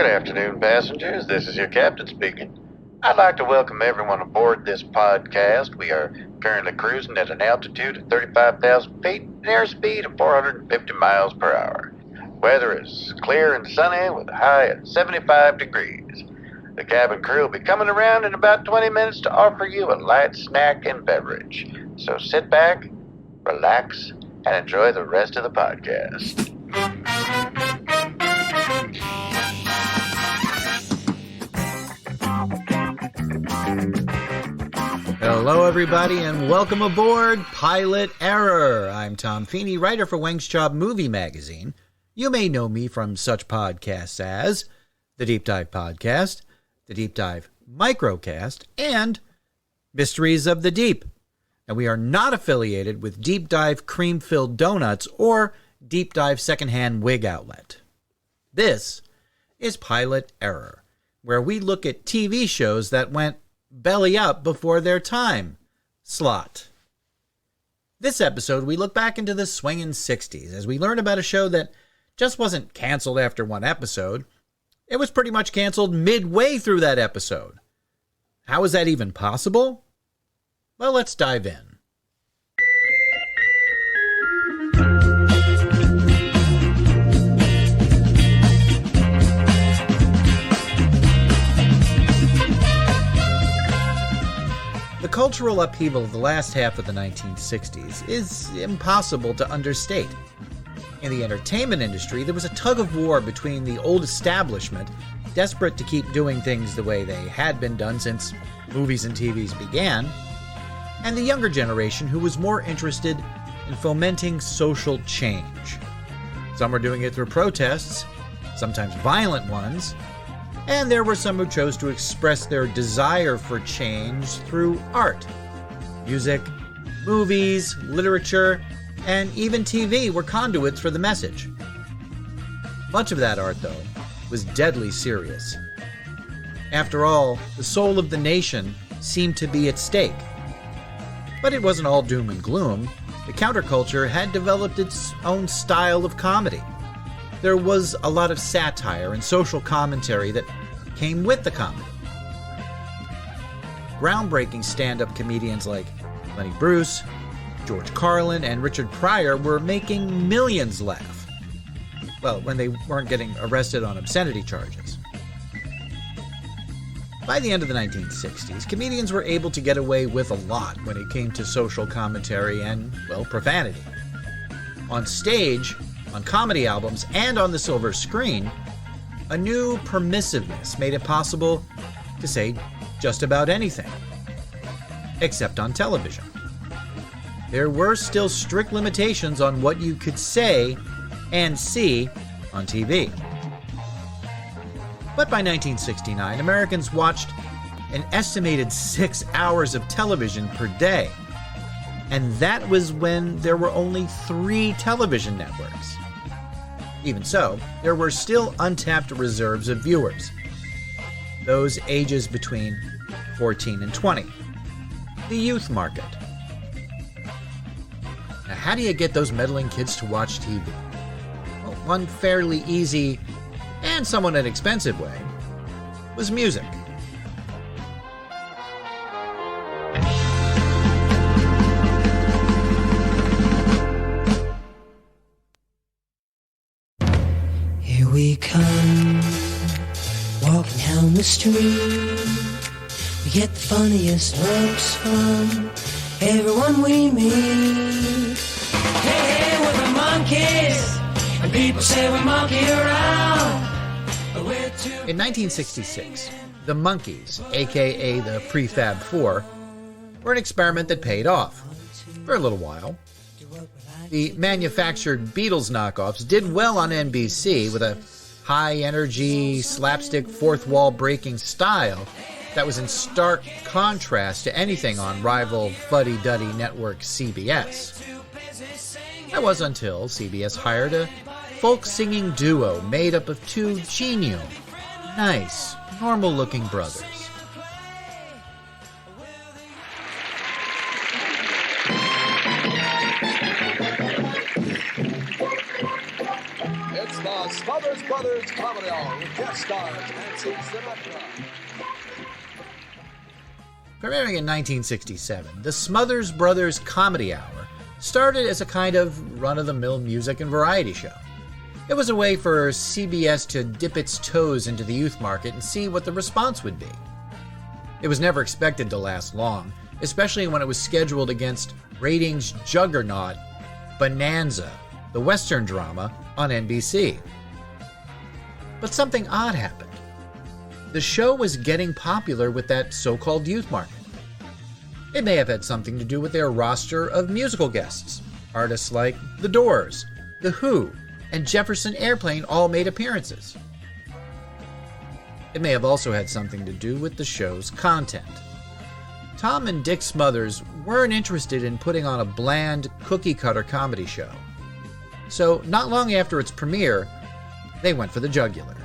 Good afternoon, passengers. This is your captain speaking. I'd like to welcome everyone aboard this podcast. We are currently cruising at an altitude of 35,000 feet and airspeed of 450 miles per hour. Weather is clear and sunny with a high at 75 degrees. The cabin crew will be coming around in about 20 minutes to offer you a light snack and beverage. So sit back, relax, and enjoy the rest of the podcast. Hello, everybody, and welcome aboard Pilot Error. I'm Tom Feeney, writer for Wang's Job Movie Magazine. You may know me from such podcasts as the Deep Dive Podcast, the Deep Dive Microcast, and Mysteries of the Deep. And we are not affiliated with Deep Dive Cream-Filled Donuts or Deep Dive Secondhand Wig Outlet. This is Pilot Error, where we look at TV shows that went belly up before their time slot. This episode, we look back into the swinging 60s as we learn about a show that just wasn't canceled after one episode. It was pretty much canceled midway through that episode. How is that even possible? Well, let's dive in. The cultural upheaval of the last half of the 1960s is impossible to understate. In the entertainment industry, there was a tug of war between the old establishment, desperate to keep doing things the way they had been done since movies and TVs began, and the younger generation who was more interested in fomenting social change. Some were doing it through protests, sometimes violent ones, and there were some who chose to express their desire for change through art. Music, movies, literature, and even TV were conduits for the message. Much of that art, though, was deadly serious. After all, the soul of the nation seemed to be at stake. But it wasn't all doom and gloom. The counterculture had developed its own style of comedy. There was a lot of satire and social commentary that came with the comedy. Groundbreaking stand-up comedians like Lenny Bruce, George Carlin, and Richard Pryor were making millions laugh. Well, when they weren't getting arrested on obscenity charges. By the end of the 1960s, comedians were able to get away with a lot when it came to social commentary and, well, profanity. On stage, on comedy albums, and on the silver screen, a new permissiveness made it possible to say just about anything. Except on television. There were still strict limitations on what you could say and see on TV. But by 1969, Americans watched an estimated 6 hours of television per day. And that was when there were only 3 television networks. Even so, there were still untapped reserves of viewers. Those ages between 14 and 20. The youth market. Now, how do you get those meddling kids to watch TV? Well, one fairly easy and somewhat inexpensive way was music. Here we come, walking down the street. We get the funniest looks from everyone we meet. Hey, we're the monkeys, and people say we monkey around. In 1966, the Monkees, aka the Prefab Four, were an experiment that paid off for a little while. The manufactured Beatles knockoffs did well on NBC with a high-energy, slapstick, fourth-wall-breaking style that was in stark contrast to anything on rival fuddy-duddy network CBS. That was until CBS hired a folk-singing duo made up of 2 genial, nice, normal-looking brothers. It's the Smothers Brothers Comedy Hour with guest stars Nancy Sinatra. Premiering in 1967, the Smothers Brothers Comedy Hour started as a kind of run-of-the-mill music and variety show. It was a way for CBS to dip its toes into the youth market and see what the response would be. It was never expected to last long, especially when it was scheduled against ratings juggernaut Bonanza, the Western drama on NBC. But something odd happened. The show was getting popular with that so-called youth market. It may have had something to do with their roster of musical guests. Artists like The Doors, The Who, and Jefferson Airplane all made appearances. It may have also had something to do with the show's content. Tom and Dick Smothers weren't interested in putting on a bland, cookie-cutter comedy show. So, not long after its premiere, they went for the jugular.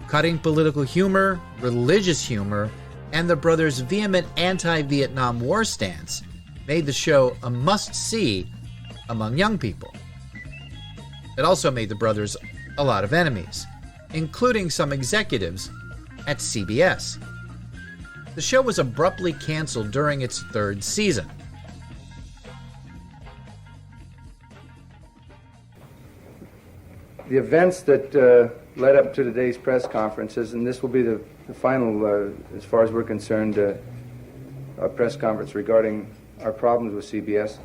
Cutting political humor, religious humor, and the brothers' vehement anti-Vietnam War stance made the show a must-see among young people. It also made the brothers a lot of enemies, including some executives at CBS. The show was abruptly canceled during its third season. The events that led up to today's press conferences, and this will be the final, as far as we're concerned, press conference regarding our problems with CBS,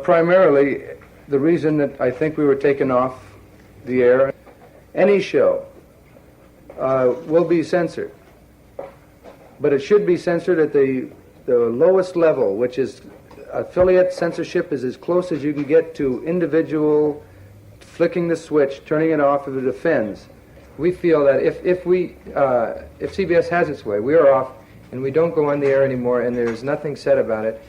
primarily the reason that I think we were taken off the air. Any show will be censored, but it should be censored at the lowest level, which is affiliate censorship is as close as you can get to individual flicking the switch, turning it off if it offends. We feel that if CBS has its way, we are off and we don't go on the air anymore and there's nothing said about it,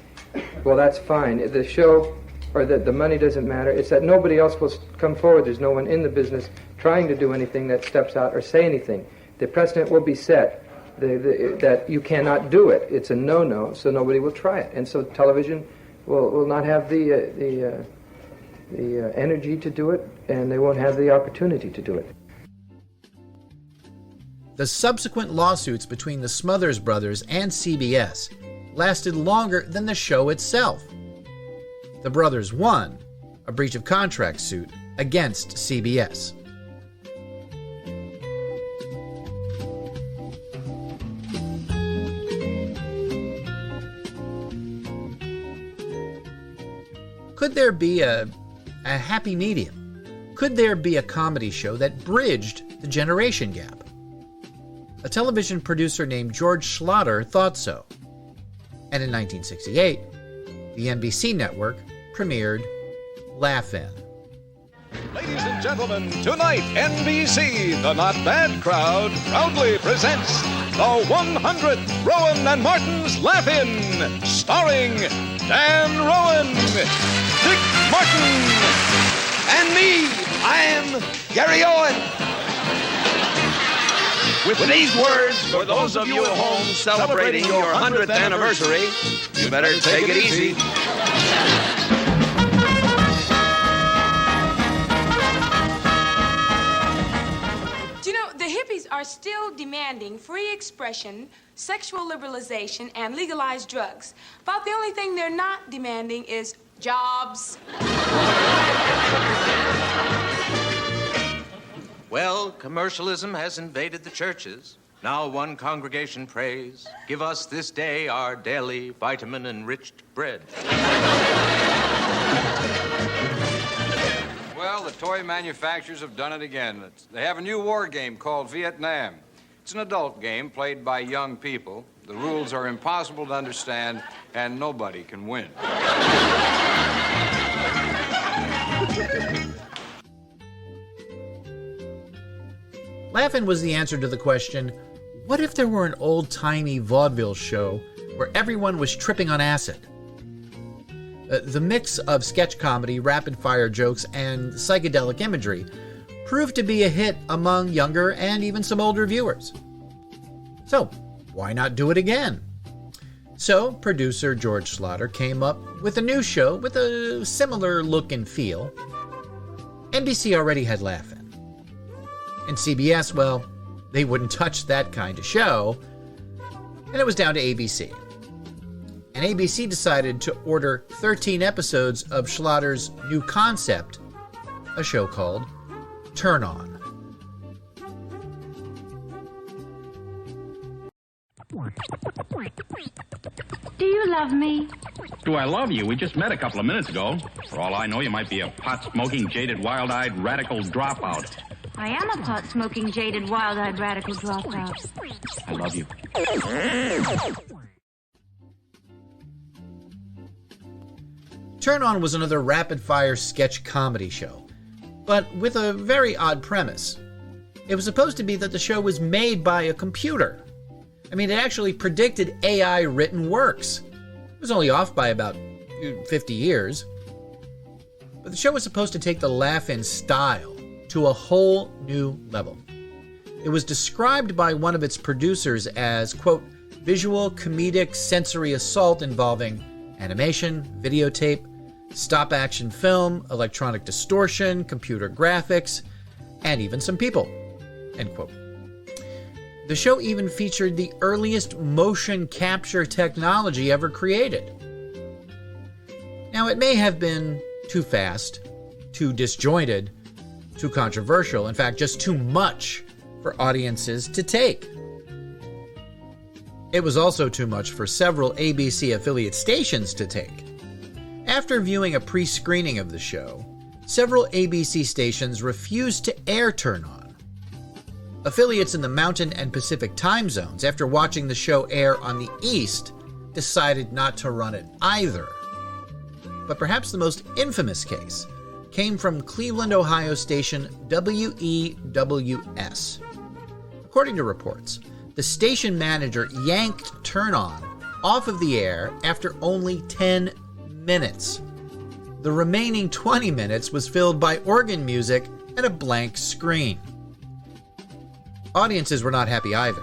well, that's fine. The show or the money doesn't matter. It's that nobody else will come forward. There's no one in the business trying to do anything that steps out or say anything. The precedent will be set that you cannot do it. It's a no-no, so nobody will try it. And so television will not have the energy to do it, and they won't have the opportunity to do it. The subsequent lawsuits between the Smothers Brothers and CBS lasted longer than the show itself. The brothers won a breach of contract suit against CBS. Could there be a happy medium? Could there be a comedy show that bridged the generation gap? A television producer named George Schlatter thought so. And in 1968, the NBC network premiered Laugh-In. Ladies and gentlemen, tonight NBC, the Not Bad Crowd, proudly presents the 100th Rowan and Martin's Laugh-In, starring Dan Rowan, Dick Martin, and me, I'm Gary Owen. With these words, for those of you at home celebrating your 100th anniversary, you better take it easy. Do you know, the hippies are still demanding free expression, sexual liberalization, and legalized drugs. About the only thing they're not demanding is jobs. Well, commercialism has invaded the churches. Now one congregation prays, give us this day our daily vitamin-enriched bread. Well, the toy manufacturers have done it again. They have a new war game called Vietnam. It's an adult game played by young people. The rules are impossible to understand, and nobody can win. Laugh-In was the answer to the question, what if there were an old-timey vaudeville show where everyone was tripping on acid? The mix of sketch comedy, rapid-fire jokes, and psychedelic imagery proved to be a hit among younger and even some older viewers. So, why not do it again? So, producer George Schlatter came up with a new show with a similar look and feel. NBC already had Laugh-In. And CBS, well, they wouldn't touch that kind of show, and it was down to ABC. And ABC decided to order 13 episodes of Schlatters' new concept, a show called Turn On. Do you love me? Do I love you? We just met a couple of minutes ago. For all I know, you might be a pot-smoking, jaded, wild-eyed, radical dropout. I am a pot-smoking, jaded, wild-eyed, radical dropout. I love you. Turn On was another rapid-fire sketch comedy show, but with a very odd premise. It was supposed to be that the show was made by a computer. I mean, it actually predicted AI written works. It was only off by about 50 years. But the show was supposed to take the laugh-in style to a whole new level. It was described by one of its producers as, quote, visual, comedic, sensory assault involving animation, videotape, stop-action film, electronic distortion, computer graphics, and even some people, end quote. The show even featured the earliest motion capture technology ever created. Now, it may have been too fast, too disjointed, too controversial, in fact, just too much for audiences to take. It was also too much for several ABC affiliate stations to take. After viewing a pre-screening of the show, several ABC stations refused to air Turn On. Affiliates in the Mountain and Pacific time zones, after watching the show air on the East, decided not to run it either. But perhaps the most infamous case came from Cleveland, Ohio station WEWS. According to reports, the station manager yanked Turn On off of the air after only 10 minutes. The remaining 20 minutes was filled by organ music and a blank screen. Audiences were not happy either.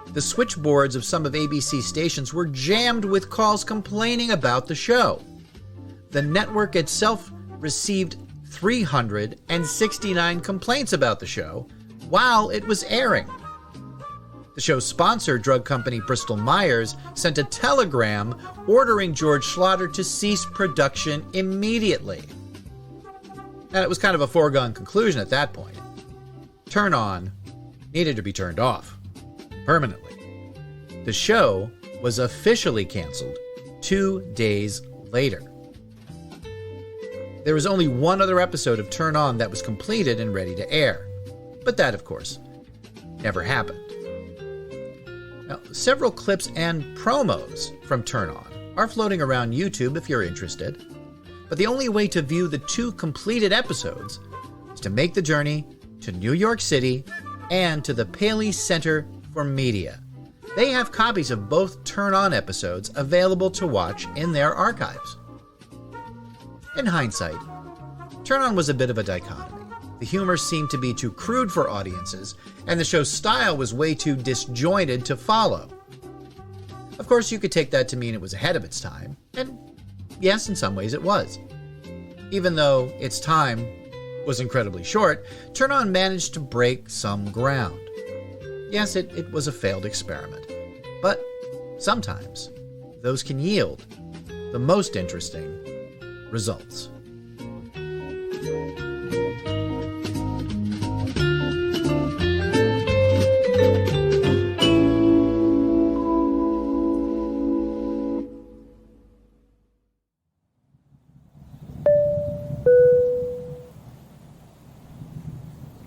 The switchboards of some of ABC's stations were jammed with calls complaining about the show. The network itself received 369 complaints about the show while it was airing. The show's sponsor, drug company Bristol Myers, sent a telegram ordering George Schlatter to cease production immediately. And it was kind of a foregone conclusion at that point. Turn On needed to be turned off permanently. The show was officially canceled 2 days later. There was only one other episode of Turn On that was completed and ready to air, but that, of course, never happened. Now, several clips and promos from Turn On are floating around YouTube if you're interested, but the only way to view the 2 completed episodes is to make the journey to New York City and to the Paley Center for Media. They have copies of both Turn On episodes available to watch in their archives. In hindsight, Turn On was a bit of a dichotomy. The humor seemed to be too crude for audiences, and the show's style was way too disjointed to follow. Of course, you could take that to mean it was ahead of its time, and yes, in some ways it was. Even though its time was incredibly short, Turn On managed to break some ground. Yes, it was a failed experiment, but sometimes those can yield the most interesting results.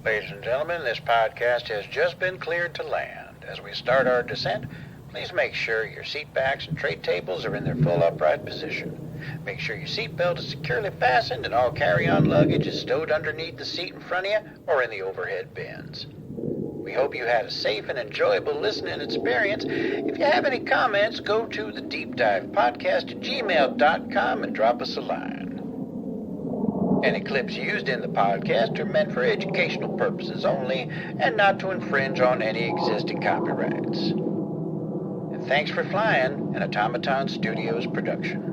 Ladies and gentlemen, this podcast has just been cleared to land. As we start our descent, please make sure your seat backs and tray tables are in their full upright position. Make sure your seatbelt is securely fastened and all carry-on luggage is stowed underneath the seat in front of you or in the overhead bins. We hope you had a safe and enjoyable listening experience. If you have any comments, go to the deepdivepodcast@gmail.com and drop us a line. Any clips used in the podcast are meant for educational purposes only and not to infringe on any existing copyrights. And thanks for flying, an Automaton Studios production.